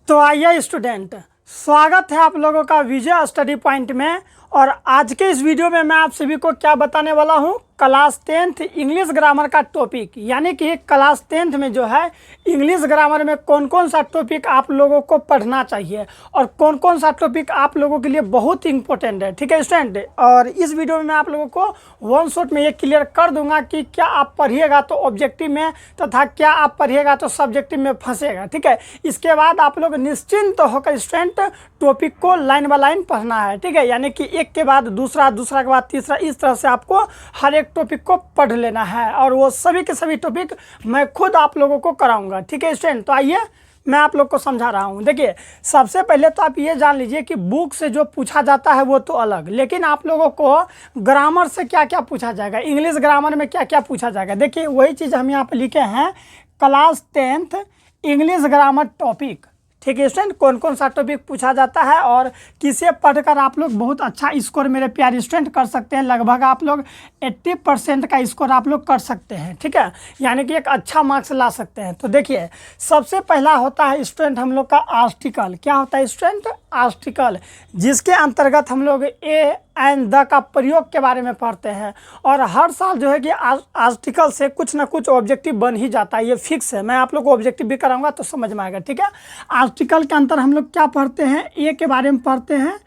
तो आइए स्टूडेंट, स्वागत है आप लोगों का विजय स्टडी पॉइंट में। और आज के इस वीडियो में मैं आप सभी को क्या बताने वाला हूं, क्लास 10th इंग्लिश ग्रामर का टॉपिक। यानी कि क्लास 10th में जो है इंग्लिश ग्रामर में कौन कौन सा टॉपिक आप लोगों को पढ़ना चाहिए और कौन कौन सा टॉपिक आप लोगों के लिए बहुत इंपॉर्टेंट है। ठीक है स्टूडेंट, और इस वीडियो में मैं आप लोगों को वन शॉट में ये क्लियर कर दूंगा कि क्या आप पढ़िएगा तो ऑब्जेक्टिव में तथा क्या आप पढ़िएगा तो सब्जेक्टिव में फंसेगा। ठीक है, इसके बाद आप लोग निश्चिंत होकर स्टूडेंट टॉपिक को लाइन बाय लाइन पढ़ना है। ठीक है, यानी कि एक के बाद दूसरा, दूसरा के बाद तीसरा, इस तरह से आपको हर एक टॉपिक को पढ़ लेना है और वो सभी के सभी टॉपिक मैं खुद आप लोगों को कराऊंगा। ठीक है स्टूडेंट, तो आइए मैं आप लोग को समझा रहा हूँ। देखिए, सबसे पहले तो आप ये जान लीजिए कि बुक से जो पूछा जाता है वो तो अलग, लेकिन आप लोगों को ग्रामर से क्या क्या पूछा जाएगा, इंग्लिश ग्रामर में क्या क्या पूछा जाएगा। देखिए, वही चीज़ हम यहाँ पे लिखे हैं, class 10th English grammar topic. ठीक है स्टूडेंट, कौन कौन सा टॉपिक पूछा जाता है और किसे पढ़कर आप लोग बहुत अच्छा स्कोर मेरे प्यारे स्टूडेंट कर सकते हैं। लगभग आप लोग 80% का स्कोर आप लोग कर सकते हैं। ठीक है, यानी कि एक अच्छा मार्क्स ला सकते हैं। तो देखिए, सबसे पहला होता है स्टूडेंट हम लोग का आर्टिकल। क्या होता है स्टूडेंट? आर्टिकल, जिसके अंतर्गत हम लोग ए एंड द का प्रयोग के बारे में पढ़ते हैं। और हर साल जो है कि आर्टिकल से कुछ ना कुछ ऑब्जेक्टिव बन ही जाता है, ये फिक्स है। मैं आप लोग को ऑब्जेक्टिव भी कराऊंगा तो समझ में आएगा। ठीक है, आर्टिकल के अंतर हम लोग क्या पढ़ते हैं, ए के बारे में पढ़ते हैं,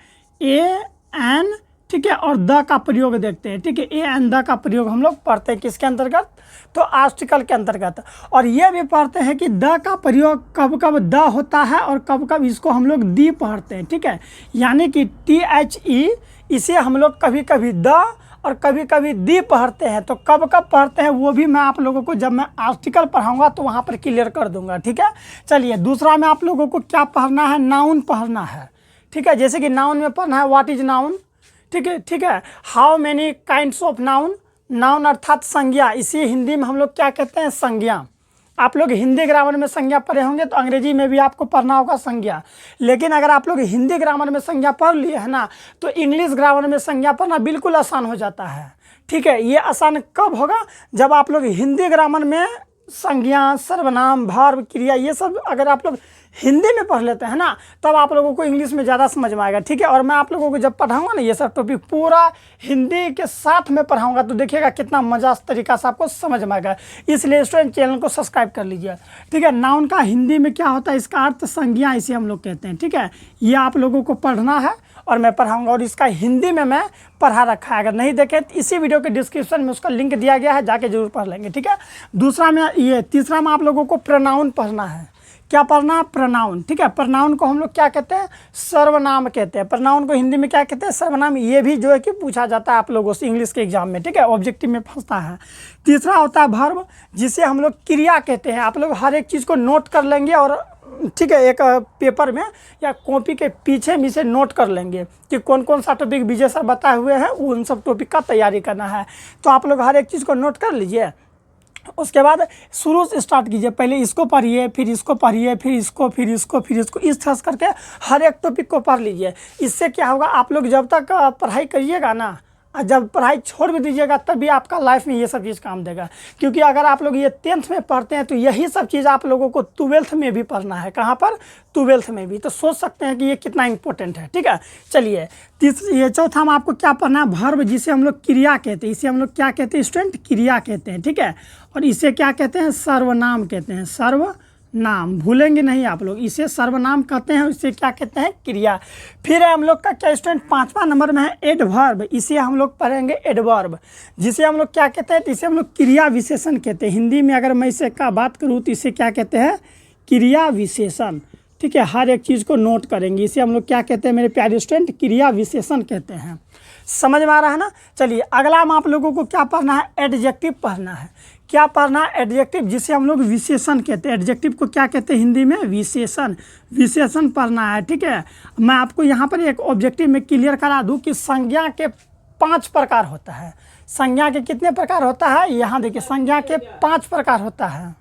ए एन, ठीक है, और द का प्रयोग देखते हैं। ठीक है, ए एंड द का प्रयोग हम लोग पढ़ते हैं किसके अंतर्गत, तो आर्टिकल के अंतर्गत। और ये भी पढ़ते हैं कि द का प्रयोग कब कब द होता है और कब कब इसको हम लोग दी पढ़ते हैं। ठीक है, यानी कि THE, इसे हम लोग कभी कभी द और कभी कभी दी पढ़ते हैं। तो कब कब पढ़ते हैं वो भी मैं आप लोगों को जब मैं आर्टिकल पढ़ाऊंगा तो वहाँ पर क्लियर कर दूंगा। ठीक है, चलिए दूसरा में आप लोगों को क्या पढ़ना है, नाउन पढ़ना है। ठीक है, जैसे कि नाउन में पढ़ना है व्हाट इज नाउन। ठीक है, how many kinds of noun. Noun अर्थात संज्ञा, इसी हिंदी में हम लोग क्या कहते हैं, संज्ञा। आप लोग हिंदी ग्रामर में संज्ञा पढ़े होंगे तो अंग्रेजी में भी आपको पढ़ना होगा संज्ञा। लेकिन अगर आप लोग हिंदी ग्रामर में संज्ञा पढ़ लिए है ना, तो इंग्लिश ग्रामर में संज्ञा पढ़ना बिल्कुल आसान हो जाता है। ठीक है, ये आसान कब होगा, जब आप लोग हिंदी ग्रामर में संज्ञा, सर्वनाम, भार्ब, क्रिया, ये सब अगर आप लोग हिंदी में पढ़ लेते हैं ना, तब आप लोगों को इंग्लिश में ज़्यादा समझ में आएगा। ठीक है, और मैं आप लोगों को जब पढ़ाऊंगा ना ये सब टॉपिक पूरा हिंदी के साथ में पढ़ाऊंगा तो देखिएगा कितना मजा तरीका से आपको समझ में आएगा। इसलिए स्टूडेंट चैनल को सब्सक्राइब कर लीजिए। ठीक है, नाउन का हिंदी में क्या होता है, इसका अर्थ संज्ञा इसे हम लोग कहते हैं। ठीक है, ये आप लोगों को पढ़ना है और मैं पढ़ाऊंगा, और इसका हिंदी में मैं पढ़ा रखा है। अगर नहीं देखें तो इसी वीडियो के डिस्क्रिप्शन में उसका लिंक दिया गया है, जाके जरूर पढ़ लेंगे। ठीक है, दूसरा में ये, तीसरा में आप लोगों को प्रोनाउन पढ़ना है। क्या पढ़ना है, प्रोनाउन। ठीक है, प्रोनाउन को हम लोग क्या कहते हैं, सर्वनाम कहते हैं। प्रोनाउन को हिंदी में क्या कहते हैं, सर्वनाम। ये भी जो है कि पूछा जाता है आप लोगों से इंग्लिश के एग्जाम में। ठीक है, ऑब्जेक्टिव में फंसता है। तीसरा होता है वर्ब, जिसे हम लोग क्रिया कहते हैं। आप लोग हर एक चीज़ को नोट कर लेंगे और ठीक है, एक पेपर में या कॉपी के पीछे में से नोट कर लेंगे कि कौन कौन सा टॉपिक विजय सर बताए हुए हैं, उन सब टॉपिक का तैयारी करना है। तो आप लोग हर एक चीज़ को नोट कर लीजिए। उसके बाद शुरू से स्टार्ट कीजिए, पहले इसको पढ़िए, फिर इसको पढ़िए, फिर इसको, फिर इसको, फिर इसको, इस तरह करके हर एक टॉपिक को पढ़ लीजिए। इससे क्या होगा, आप लोग जब तक पढ़ाई करिएगा ना, जब पढ़ाई छोड़ भी दीजिएगा तभी आपका लाइफ में ये सब चीज़ काम देगा। क्योंकि अगर आप लोग ये 10th में पढ़ते हैं तो यही सब चीज़ आप लोगों को 12th में भी पढ़ना है। कहाँ पर, 12th में भी। तो सोच सकते हैं कि ये कितना इंपॉर्टेंट है। ठीक है, चलिए ये चौथा में आपको क्या पढ़ना है, वर्ब, जिसे हम लोग क्रिया कहते हैं। इसे हम लोग क्या कहते हैं स्टूडेंट, क्रिया कहते हैं। ठीक है, और इसे क्या कहते हैं, सर्वनाम कहते हैं। सर्वनाम भूलेंगे नहीं आप लोग, इसे सर्वनाम कहते हैं, इसे क्या कहते हैं, क्रिया। फिर हम लोग का क्या स्टूडेंट, 5वां नंबर में है एडवर्ब। इसे हम लोग पढ़ेंगे एडवर्ब, जिसे हम लोग क्या कहते हैं, तो इसे हम लोग क्रिया विशेषण कहते हैं। हिंदी में अगर मैं इसे का बात करूँ तो इसे क्या कहते हैं, क्रिया विशेषण। ठीक है, हर एक चीज़ को नोट करेंगे, इसे हम लोग क्या कहते हैं मेरे प्यारे स्टूडेंट, क्रिया विशेषण कहते हैं। समझ में आ रहा है ना। चलिए अगला में आप लोगों को क्या पढ़ना है, एडजेक्टिव पढ़ना है। क्या पढ़ना है, एडजेक्टिव, जिसे हम लोग विशेषण कहते हैं। एडजेक्टिव को क्या कहते हैं हिंदी में, विशेषण। विशेषण पढ़ना है। ठीक है, मैं आपको यहाँ पर एक ऑब्जेक्टिव में क्लियर करा दूँ कि संज्ञा के 5 प्रकार होता है। संज्ञा के कितने प्रकार होता है, यहाँ देखिए, संज्ञा के 5 प्रकार होता है।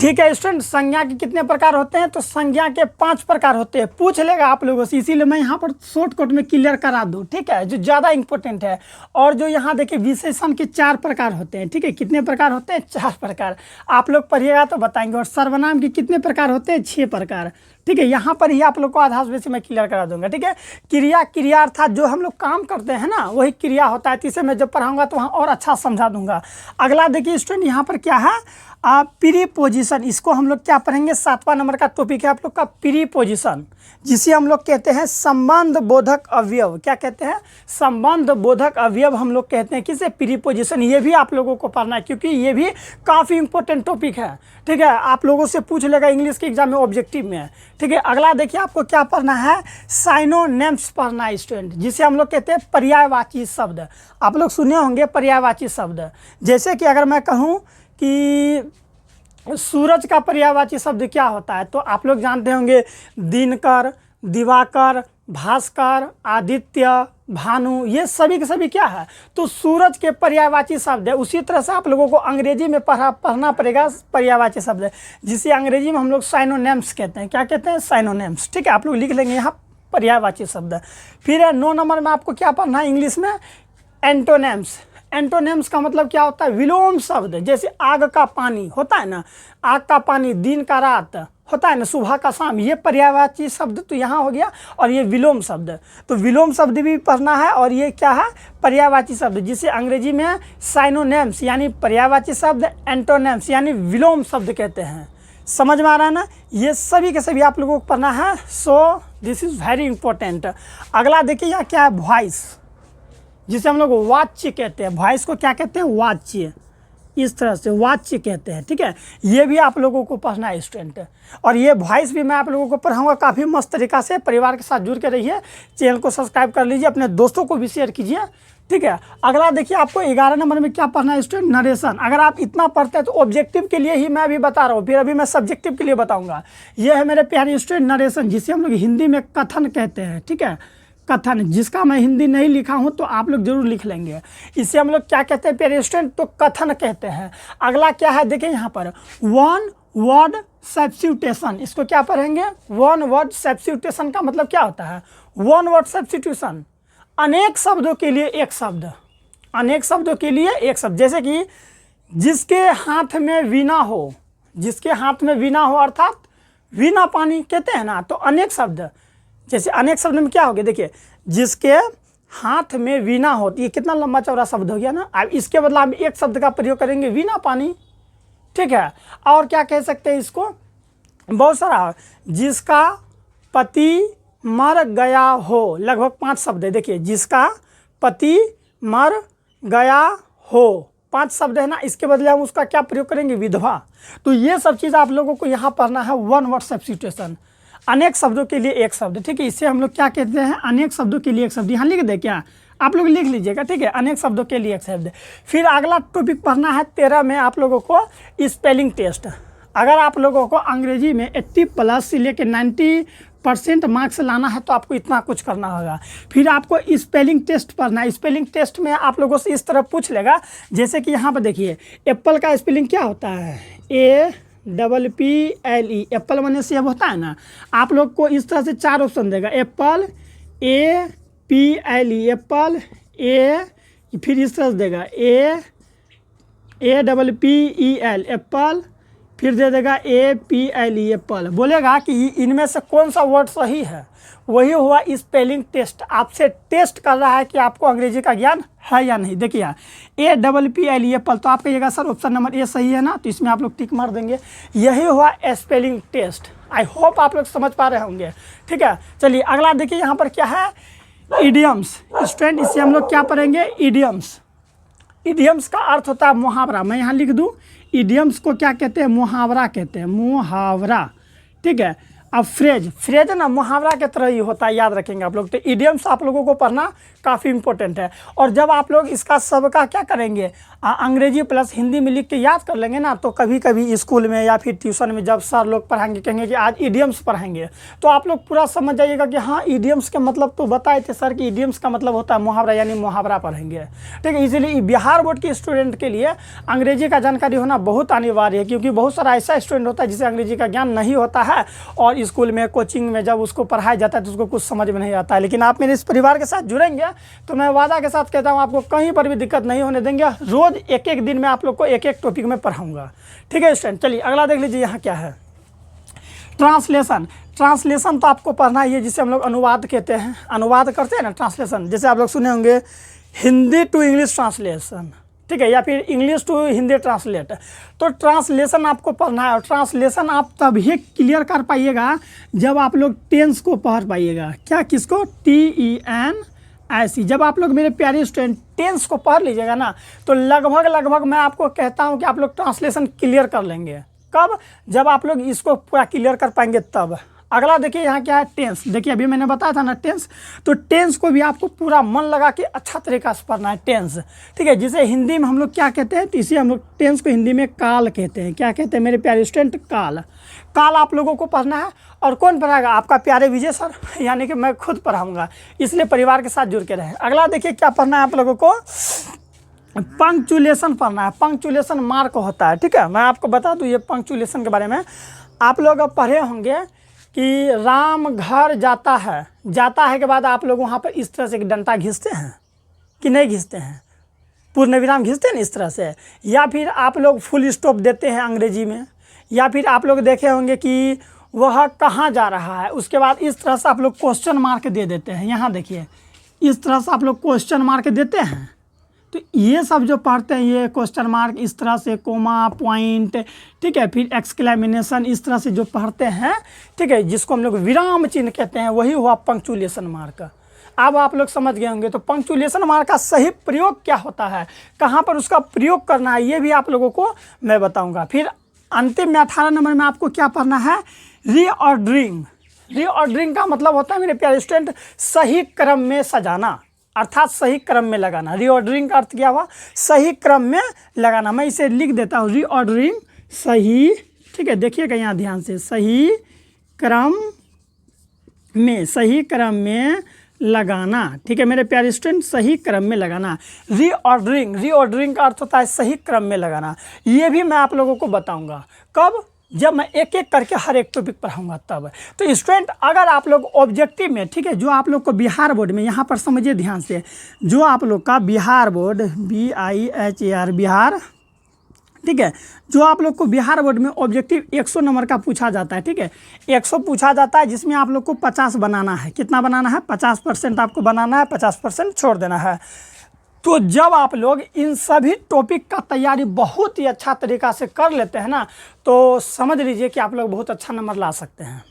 ठीक है स्टूडेंट, संज्ञा के कितने प्रकार होते हैं, तो संज्ञा के 5 प्रकार होते हैं। पूछ लेगा आप लोगों से, इसीलिए मैं यहाँ पर शॉर्टकट में क्लियर करा दूँ। ठीक है, जो ज़्यादा इंपॉर्टेंट है। और जो यहाँ देखिए विशेषण के 4 प्रकार होते हैं। ठीक है, कितने प्रकार होते हैं, 4 प्रकार। आप लोग पढ़िएगा तो बताएंगे। और सर्वनाम के कितने प्रकार होते हैं, 6 प्रकार। ठीक है, यहाँ पर ही आप लोग को आधार बेसिक मैं क्लियर करा दूंगा। ठीक है, क्रिया, क्रिया अर्थात जो हम लोग काम करते हैं ना वही क्रिया होता है। तो इसे मैं जब पढ़ाऊंगा तो वहाँ और अच्छा समझा दूंगा। अगला देखिए स्टूडेंट, यहाँ पर क्या है प्रीपोजिशन। इसको हम लोग क्या पढ़ेंगे, 7वां नंबर का टॉपिक है आप लोग का प्रीपोजिशन, जिसे हम लोग कहते हैं संबंध बोधक अवयव। क्या कहते हैं, संबंध बोधक अवयव हम लोग कहते हैं किसे, प्रीपोजिशन। ये भी आप लोगों को पढ़ना है क्योंकि ये भी काफ़ी इंपॉर्टेंट टॉपिक है। ठीक है, आप लोगों से पूछ लेगा इंग्लिश के एग्जाम में, ऑब्जेक्टिव में। ठीक है, अगला देखिए आपको क्या पढ़ना है, साइनोनिम्स पढ़ना है स्टूडेंट, जिसे हम लोग कहते हैं पर्यायवाची शब्द। आप लोग सुने होंगे पर्यायवाची शब्द, जैसे कि अगर मैं कहूँ कि सूरज का पर्यायवाची शब्द क्या होता है, तो आप लोग जानते होंगे दिनकर, दिवाकर, भास्कर, आदित्य, भानु, ये सभी के सभी क्या है, तो सूरज के पर्यायवाची शब्द है। उसी तरह से आप लोगों को अंग्रेजी में पढ़ना पड़ेगा पर्यायवाची शब्द, जिसे अंग्रेजी में हम लोग साइनोनिम्स कहते हैं। क्या कहते हैं, साइनोनिम्स। ठीक है, आप लोग लिख लेंगे यहाँ पर्यायवाची शब्द। फिर 9 नंबर में आपको क्या पढ़ना है इंग्लिश में, एंटोनिम्स। एंटोनिम्स का मतलब क्या होता है, विलोम शब्द। जैसे आग का पानी होता है ना, आग का पानी, दिन का रात होता है ना, सुबह का शाम, ये पर्यायवाची शब्द तो यहाँ हो गया। और ये विलोम शब्द, तो विलोम शब्द भी पढ़ना है। और ये क्या है, पर्यायवाची शब्द, जिसे अंग्रेजी में साइनोनिम्स यानी पर्यायवाची शब्द, एंटोनिम्स यानी विलोम शब्द कहते हैं। समझ में आ रहा है ना, ये सभी के सभी आप लोगों को पढ़ना है। So this is very important. अगला देखिए यहाँ क्या है, वॉइस, जिसे हम लोग वाच्य कहते हैं। वॉइस को क्या कहते हैं, वाच्य, इस तरह से वाच्य कहते हैं। ठीक है, ये भी आप लोगों को पढ़ना है स्टूडेंट। और ये वॉइस भी मैं आप लोगों को पढ़ाऊंगा काफ़ी मस्त तरीका से। परिवार के साथ जुड़ के रहिए, चैनल को सब्सक्राइब कर लीजिए, अपने दोस्तों को भी शेयर कीजिए। ठीक है, अगला देखिए आपको 11 नंबर में क्या पढ़ना है स्टूडेंट, नरेशन। अगर आप इतना पढ़ते हैं तो ऑब्जेक्टिव के लिए ही मैं अभी बता रहा हूँ, फिर अभी मैं सब्जेक्टिव के लिए बताऊँगा। ये है मेरे प्यारे स्टूडेंट नरेशन, जिसे हम लोग हिंदी में कथन कहते हैं। ठीक है, कथन, जिसका मैं हिंदी नहीं लिखा हूं तो आप लोग जरूर लिख लेंगे। इसे हम लोग क्या कहते हैं प्यारे स्टूडेंट, तो कथन कहते हैं। अगला क्या है देखिए यहाँ पर, वन वर्ड सब्स्टिट्यूशन। इसको क्या पढ़ेंगे, वन वर्ड सब्स्टिट्यूशन का मतलब क्या होता है, वन वर्ड सब्स्टिट्यूशन, अनेक शब्दों के लिए एक शब्द, अनेक शब्दों के लिए एक शब्द। जैसे कि जिसके हाथ में वीणा हो, जिसके हाथ में वीणा हो अर्थात वीणा पानी कहते हैं ना, तो अनेक शब्द। जैसे अनेक शब्द में क्या हो गया, देखिए जिसके हाथ में वीणा हो, ये कितना लंबा चौड़ा शब्द हो गया ना। अब इसके बदला हम एक शब्द का प्रयोग करेंगे, वीणा पानी। ठीक है, और क्या कह सकते हैं इसको, बहुत सारा, जिसका पति मर गया हो, लगभग 5 शब्द है। देखिए जिसका पति मर गया हो, 5 शब्द है ना। इसके बदले हम उसका क्या प्रयोग करेंगे, विधवा। तो ये सब चीज़ आप लोगों को यहाँ पढ़ना है, वन वर्ड सब्स्टिट्यूशन, अनेक शब्दों के लिए एक शब्द। ठीक है, इससे हम लोग क्या कहते हैं, अनेक शब्दों के लिए एक शब्द। यहाँ लिख दे क्या, आप लोग लिख लीजिएगा। ठीक है, अनेक शब्दों के लिए एक शब्द। फिर अगला टॉपिक पढ़ना है 13 में आप लोगों को स्पेलिंग टेस्ट। अगर आप लोगों को अंग्रेजी में 80+ से लेकर 90% मार्क्स लाना है तो आपको इतना कुछ करना होगा। फिर आपको स्पेलिंग टेस्ट पढ़ना है। स्पेलिंग टेस्ट में आप लोगों से इस तरह पूछ लेगा, जैसे कि यहाँ पर देखिए एप्पल का स्पेलिंग क्या होता है, APPLE, एप्पल बने से अब होता है ना। आप लोग को इस तरह से 4 ऑप्शन देगा, एप्पल, APPLE, एप्पल, फिर इस तरह से देगा APPEL, एप्पल, फिर दे देगा APPLE, एप्पल। बोलेगा कि इनमें से कौन सा वर्ड सही है, वही हुआ स्पेलिंग टेस्ट। आपसे टेस्ट कर रहा है कि आपको अंग्रेजी का ज्ञान है या नहीं। देखिए APPLE, एप्पल, तो आप कहिएगा सर ऑप्शन नंबर ए सही है ना, तो इसमें आप लोग टिक मार देंगे। यही हुआ स्पेलिंग टेस्ट। आई होप आप लोग समझ पा रहे होंगे। ठीक है, चलिए अगला देखिए यहाँ पर क्या है, इडियम्स। स्टूडेंट इससे हम लोग क्या पढ़ेंगे, इडियम्स। इडियम्स का अर्थ होता है मुहावरा। मैं यहाँ लिख दूँ, इडियम्स को क्या कहते हैं, मुहावरा कहते हैं, मुहावरा। ठीक है, अब फ्रेज, फ्रेज ना मुहावरा के तरह ही होता है, याद रखेंगे आप लोग। तो इडियम्स आप लोगों को पढ़ना काफ़ी इंपॉर्टेंट है। और जब आप लोग इसका सबका क्या करेंगे, अंग्रेजी प्लस हिंदी में लिख के याद कर लेंगे ना, तो कभी कभी स्कूल में या फिर ट्यूशन में जब सर लोग पढ़ाएंगे, कहेंगे कि आज इडियम्स पढ़ाएंगे, तो आप लोग पूरा समझ जाइएगा कि हाँ इडियम्स के मतलब तो बताए थे सर कि इडियम्स का मतलब होता है मुहावरा, यानी मुहावरा पढ़ेंगे। ठीक है, इसीलिए बिहार बोर्ड के स्टूडेंट के लिए अंग्रेजी का जानकारी होना बहुत अनिवार्य है, क्योंकि बहुत सारा ऐसा स्टूडेंट होता है जिसे अंग्रेजी का ज्ञान नहीं होता है, और स्कूल में कोचिंग में जब उसको पढ़ाया जाता है तो उसको कुछ समझ में नहीं आता है। लेकिन आप मेरे इस परिवार के साथ जुड़ेंगे तो मैं वादा के साथ कहता हूँ आपको कहीं पर भी दिक्कत नहीं होने देंगे। रोज एक एक दिन में आप लोग को एक एक टॉपिक में पढ़ाऊंगा। ठीक है स्टूडेंट, चलिए अगला देख लीजिए यहाँ क्या है, ट्रांसलेशन। ट्रांसलेशन तो आपको पढ़ना ही है, जिसे हम लोग अनुवाद कहते हैं, अनुवाद करते हैं ना ट्रांसलेशन। जैसे आप लोग सुने होंगे हिंदी टू इंग्लिश ट्रांसलेशन, ठीक है, या फिर इंग्लिश टू हिंदी ट्रांसलेट। तो ट्रांसलेशन आपको पढ़ना है, और ट्रांसलेशन आप तभी क्लियर कर पाइएगा जब आप लोग टेंस को पढ़ पाइएगा। क्या, किसको? TENS। जब आप लोग मेरे प्यारे स्टूडेंट टेंस को पढ़ लीजिएगा ना, तो लगभग मैं आपको कहता हूँ कि आप लोग ट्रांसलेशन क्लियर कर लेंगे। कब? जब आप लोग इसको पूरा क्लियर कर पाएंगे तब। अगला देखिए यहाँ क्या है, टेंस। देखिए अभी मैंने बताया था ना टेंस, तो टेंस को भी आपको पूरा मन लगा के अच्छा तरीका से पढ़ना है टेंस, ठीक है। जिसे हिंदी में हम लोग क्या कहते हैं, तो इसे हम लोग टेंस को हिंदी में काल कहते हैं। क्या कहते हैं मेरे प्यारे स्टूडेंट? काल। काल आप लोगों को पढ़ना है, और कौन पढ़ाएगा? आपका प्यारे विजय सर, यानी कि मैं खुद पढ़ाऊँगा, इसलिए परिवार के साथ जुड़ के रहें। अगला देखिए क्या पढ़ना है आप लोगों को, पंक्चुएशन पढ़ना है। पंक्चुएशन मार्क होता है, ठीक है। मैं आपको बता दूं ये पंक्चुएशन के बारे में, आप लोग अब पढ़े होंगे कि राम घर जाता है, जाता है के बाद आप लोग वहाँ पर इस तरह से एक डंडा घिसते हैं कि नहीं घिसते हैं? पूर्ण विराम घिसते हैं ना इस तरह से, या फिर आप लोग फुल स्टॉप देते हैं अंग्रेजी में, या फिर आप लोग देखे होंगे कि वह कहाँ जा रहा है, उसके बाद इस तरह से आप लोग क्वेश्चन मार्क दे देते हैं। यहाँ देखिए इस तरह से आप लोग क्वेश्चन मार्क देते हैं। तो ये सब जो पढ़ते हैं, ये क्वेश्चन मार्क इस तरह से, कोमा, पॉइंट, ठीक है, फिर एक्सक्लेमेशन, इस तरह से जो पढ़ते हैं, ठीक है, जिसको हम लोग विराम चिन्ह कहते हैं, वही हुआ पंक्चुएशन मार्क। अब आप लोग समझ गए होंगे। तो पंक्चुएशन मार्क का सही प्रयोग क्या होता है, कहाँ पर उसका प्रयोग करना है, ये भी आप लोगों को मैं बताऊँगा। फिर अंतिम में 18 नंबर में आपको क्या पढ़ना है, रीऑर्डरिंग। रीऑर्डरिंग का मतलब होता है मेरे प्यारे स्टूडेंट सही क्रम में सजाना, अर्थात सही क्रम में लगाना। रीऑर्डरिंग का अर्थ क्या हुआ, सही क्रम में लगाना। मैं इसे लिख देता हूँ, रीऑर्डरिंग सही, ठीक है, देखिएगा यहाँ ध्यान से, सही क्रम में, सही क्रम में लगाना, ठीक है मेरे प्यारे स्टूडेंट, सही क्रम में लगाना। रीऑर्डरिंग का अर्थ होता है सही क्रम में लगाना। ये भी मैं आप लोगों को बताऊँगा। कब? जब मैं एक एक करके हर एक टॉपिक पढ़ाऊंगा तब। तो स्टूडेंट अगर आप लोग ऑब्जेक्टिव में, ठीक है, जो आप लोग को बिहार बोर्ड में, यहाँ पर समझिए ध्यान से, जो आप लोग का बिहार बोर्ड, BIHAR बिहार, ठीक है, जो आप लोग को बिहार बोर्ड में ऑब्जेक्टिव 100 नंबर का पूछा जाता है, ठीक है, 100 पूछा जाता है, जिसमें आप लोग को 50 बनाना है। कितना बनाना है? 50% आपको बनाना है, 50% छोड़ देना है। तो जब आप लोग इन सभी टॉपिक का तैयारी बहुत ही अच्छा तरीका से कर लेते हैं ना, तो समझ लीजिए कि आप लोग बहुत अच्छा नंबर ला सकते हैं।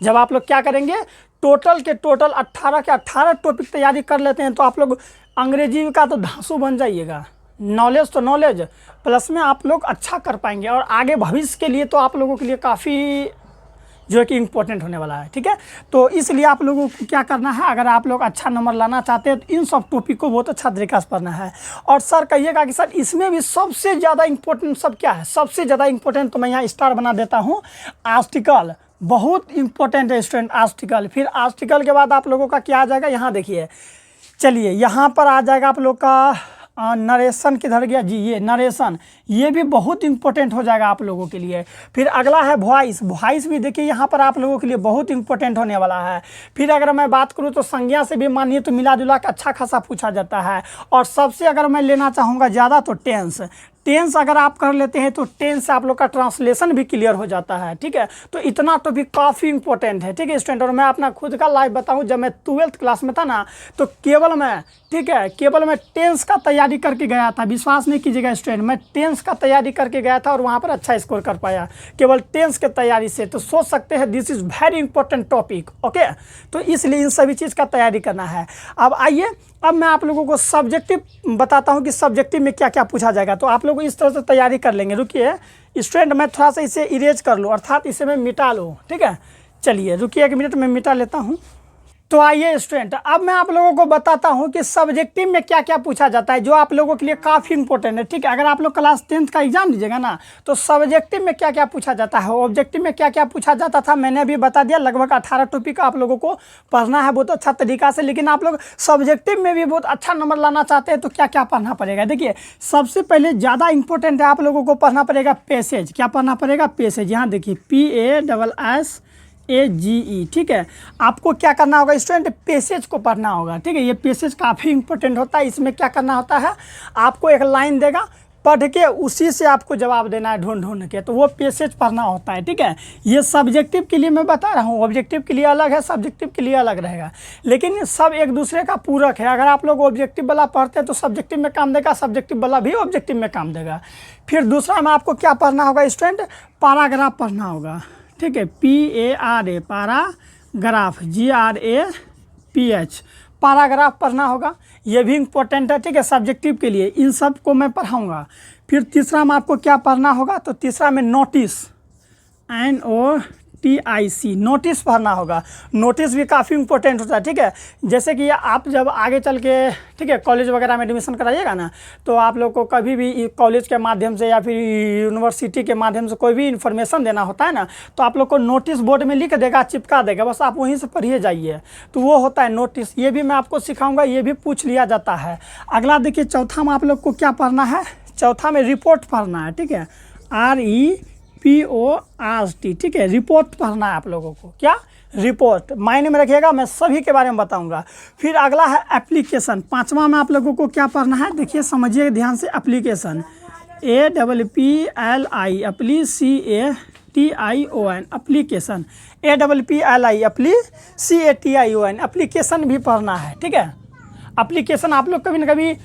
जब आप लोग क्या करेंगे, टोटल के टोटल 18 के 18 टॉपिक तैयारी कर लेते हैं, तो आप लोग अंग्रेजी का तो धांसू बन जाइएगा। नॉलेज तो नॉलेज, प्लस में आप लोग अच्छा कर पाएंगे, और आगे भविष्य के लिए तो आप लोगों के लिए काफ़ी जो है कि इम्पोर्टेंट होने वाला है, ठीक है। तो इसलिए आप लोगों को क्या करना है, अगर आप लोग अच्छा नंबर लाना चाहते हैं तो इन सब टॉपिक को बहुत अच्छा तरीका से पढ़ना है। और सर कहिएगा कि सर इसमें भी सबसे ज़्यादा इम्पोर्टेंट सब क्या है? सबसे ज़्यादा इम्पोर्टेंट तो मैं यहाँ स्टार बना देता हूँ, आर्टिकल। बहुत इंपॉर्टेंट है स्टूडेंट आर्टिकल। फिर आर्टिकल के बाद आप लोगों का क्या आ जाएगा, यहाँ देखिए, चलिए यहाँ पर आ जाएगा आप लोग का नरेशन। किधर गया जी? ये नरेशन, ये भी बहुत इंपॉर्टेंट हो जाएगा आप लोगों के लिए। फिर अगला है वॉइस। वॉइस भी देखिए यहाँ पर आप लोगों के लिए बहुत इंपॉर्टेंट होने वाला है। फिर अगर मैं बात करूँ तो संज्ञा से भी मानिए तो मिला जुला के अच्छा खासा पूछा जाता है। और सबसे अगर मैं लेना चाहूँगा ज़्यादा तो टेंस। टेंस अगर आप कर लेते हैं तो टेंस से आप लोग का ट्रांसलेशन भी क्लियर हो जाता है, ठीक है। तो इतना तो भी काफ़ी इंपॉर्टेंट है, ठीक है स्टूडेंट। और मैं अपना खुद का लाइव बताऊं, जब मैं 12th क्लास में था ना, तो केवल मैं, ठीक है, केवल मैं टेंस का तैयारी करके गया था। विश्वास नहीं कीजिएगा स्टूडेंट, मैं टेंस का तैयारी करके गया था और वहाँ पर अच्छा स्कोर कर पाया केवल टेंस के तैयारी से। तो सोच सकते हैं this is very important topic, okay. तो इसलिए इन सभी चीज़ का तैयारी करना है। अब आइए, अब मैं आप लोगों को सब्जेक्टिव बताता हूँ कि सब्जेक्टिव में क्या क्या पूछा जाएगा। तो आप लोग इस तरह से तैयारी कर लेंगे। रुकिए स्टूडेंट, मैं थोड़ा सा इसे इरेज कर लूँ, अर्थात इसे मैं मिटा लूँ, ठीक है। चलिए रुकिए 1 मिनट, मैं मिटा लेता हूँ। तो आइए स्टूडेंट, अब मैं आप लोगों को बताता हूँ कि सब्जेक्टिव में क्या क्या पूछा जाता है, जो आप लोगों के लिए काफ़ी इंपॉर्टेंट है, ठीक है। अगर आप लोग क्लास 10th का एग्जाम दीजिएगा ना, तो सब्जेक्टिव में क्या क्या पूछा जाता है, ऑब्जेक्टिव में क्या क्या पूछा जाता था, मैंने अभी बता दिया। लगभग 18 टॉपिक आप लोगों को पढ़ना है बहुत अच्छा तरीका से। लेकिन आप लोग सब्जेक्टिव में भी बहुत अच्छा नंबर लाना चाहते हैं तो क्या क्या पढ़ना पड़ेगा। देखिए सबसे पहले ज़्यादा इंपॉर्टेंट है, आप लोगों को पढ़ना पड़ेगा पैसेज। क्या पढ़ना पड़ेगा? पैसेज। यहाँ देखिए PASSAGE, ठीक है। आपको क्या करना होगा स्टूडेंट, पैसेज को पढ़ना होगा, ठीक है। ये पैसेज काफ़ी इंपॉर्टेंट होता है। इसमें क्या करना होता है, आपको एक लाइन देगा, पढ़ के उसी से आपको जवाब देना है ढूंढ ढूंढ के, तो वो पैसेज पढ़ना होता है, ठीक है। ये सब्जेक्टिव के लिए मैं बता रहा हूँ, ऑब्जेक्टिव के लिए अलग है, सब्जेक्टिव के लिए अलग रहेगा, लेकिन सब एक दूसरे का पूरक है। अगर आप लोग ऑब्जेक्टिव वाला पढ़ते हैं तो सब्जेक्टिव में काम देगा, सब्जेक्टिव वाला भी ऑब्जेक्टिव में काम देगा। फिर दूसरा में आपको क्या पढ़ना होगा स्टूडेंट, पैराग्राफ पढ़ना होगा, ठीक है। PARA पैराग्राफ, GRAPH पैराग्राफ पढ़ना होगा, ये भी इम्पोर्टेंट है, ठीक है, सब्जेक्टिव के लिए। इन सब को मैं पढ़ाऊँगा। फिर तीसरा में आपको क्या पढ़ना होगा, तो तीसरा में नोटिस, NOTIC नोटिस पढ़ना होगा। नोटिस भी काफ़ी इंपॉर्टेंट होता है, ठीक है। जैसे कि आप जब आगे चल के, ठीक है, कॉलेज वगैरह में एडमिशन कराइएगा ना, तो आप लोग को कभी भी कॉलेज के माध्यम से या फिर यूनिवर्सिटी के माध्यम से कोई भी इन्फॉर्मेशन देना होता है ना, तो आप लोग को नोटिस बोर्ड में लिख देगा, चिपका देगा, बस आप वहीं से पढ़िए जाइए, तो वो होता है नोटिस। ये भी मैं आपको सिखाऊँगा, ये भी पूछ लिया जाता है। अगला देखिए, चौथा में आप लोग को क्या पढ़ना है, चौथा में रिपोर्ट पढ़ना है, ठीक है, REPORT, ठीक है, रिपोर्ट पढ़ना है आप लोगों को। क्या, रिपोर्ट, मायने में रखिएगा, मैं सभी के बारे में बताऊंगा। फिर अगला है एप्लीकेशन। पांचवा में आप लोगों को क्या पढ़ना है, देखिए समझिए ध्यान से, application, APPLI CATION application, APPLI CATION application भी पढ़ना है, ठीक है। एप्लीकेशन आप लोग कभी ना कभी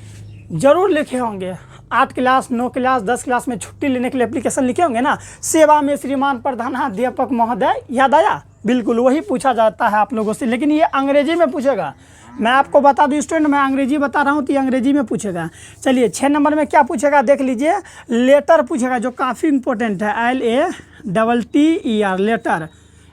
जरूर लिखे होंगे, 8 क्लास 9 क्लास 10 क्लास में छुट्टी लेने के लिए एप्लीकेशन लिखे होंगे ना, सेवा में श्रीमान प्रधानाध्यापक महोदय, याद आया, बिल्कुल वही पूछा जाता है आप लोगों से, लेकिन ये अंग्रेजी में पूछेगा। मैं आपको बता दूं स्टूडेंट, मैं अंग्रेजी बता रहा हूँ तो ये अंग्रेजी में पूछेगा। चलिए 6 नंबर में क्या पूछेगा देख लीजिए, लेटर पूछेगा, जो काफ़ी इंपॉर्टेंट है, LATTER लेटर।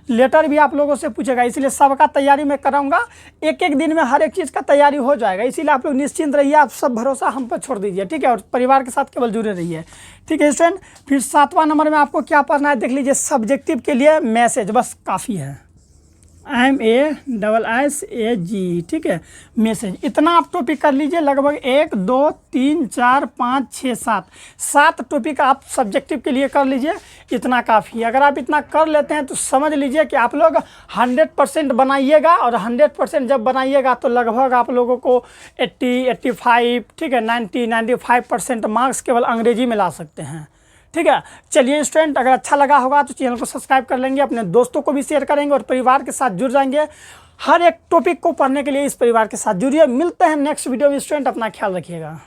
लेटर भी आप लोगों से पूछेगा, इसलिए सबका तैयारी मैं कराऊंगा, एक एक दिन में हर एक चीज़ का तैयारी हो जाएगा, इसीलिए आप लोग निश्चिंत रहिए, आप सब भरोसा हम पर छोड़ दीजिए, ठीक है, और परिवार के साथ केवल जुड़े रहिए, ठीक है स्टूडेंट। फिर 7वां नंबर में आपको क्या पढ़ना है देख लीजिए, सब्जेक्टिव के लिए मैसेज, बस काफ़ी है, MASSAG, ठीक है, मैसेज। इतना आप टॉपिक कर लीजिए, लगभग 1 2 3 4 5 6 7 टॉपिक आप सब्जेक्टिव के लिए कर लीजिए, इतना काफ़ी है। अगर आप इतना कर लेते हैं तो समझ लीजिए कि आप लोग 100% बनाइएगा, और 100% जब बनाइएगा तो लगभग आप लोगों को 80 85, ठीक है, 90 95% मार्क्स केवल अंग्रेजी में ला सकते हैं, ठीक है। चलिए स्टूडेंट, अगर अच्छा लगा होगा तो चैनल को सब्सक्राइब कर लेंगे, अपने दोस्तों को भी शेयर करेंगे और परिवार के साथ जुड़ जाएंगे। हर एक टॉपिक को पढ़ने के लिए इस परिवार के साथ जुड़िए। मिलते हैं नेक्स्ट वीडियो में स्टूडेंट, अपना ख्याल रखिएगा।